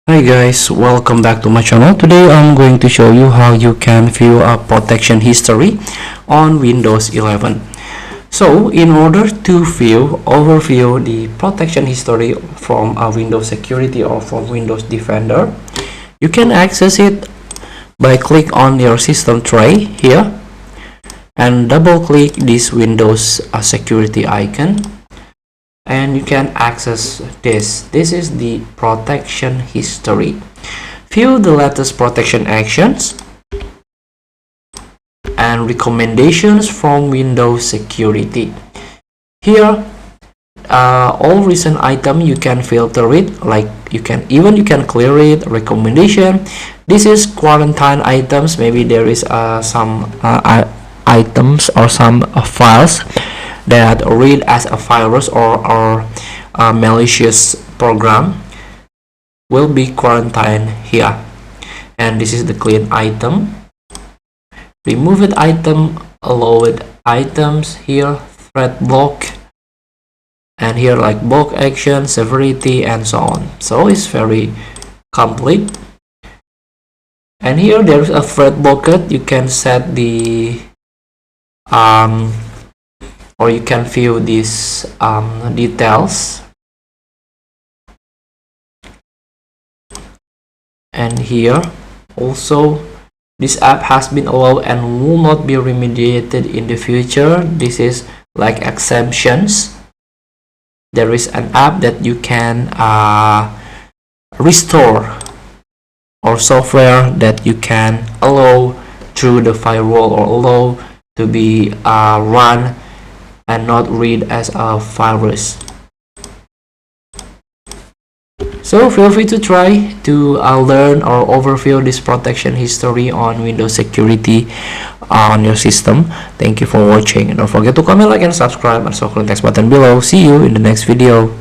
Hi guys, welcome back to my channel. Today I'm going to show you how you can view a protection history on Windows 11. So in order to overview the protection history from a Windows Security or from Windows Defender, you can access it by click on your system tray here and double click this Windows security icon, and you can access this is the protection history. View the latest protection actions and recommendations from Windows Security. Here all recent item you can filter it, like you can clear it. Recommendation, this is quarantine items. Maybe there is some items or some files that read as a virus or a malicious program will be quarantined here. And this is the clean item, removed item, allowed items, here threat block, and here like bulk action, severity, and so on. So it's very complete. And here there's a threat bucket. You can set the or you can view these details. And here also, this app has been allowed and will not be remediated in the future. This is like exemptions. There is an app that you can restore, or software that you can allow through the firewall or allow to be run and not read as a virus. So feel free to try to learn or overview this protection history on Windows Security on your system. Thank you for watching, and don't forget to comment, like, and subscribe, and so click the next button below. See you in the next video.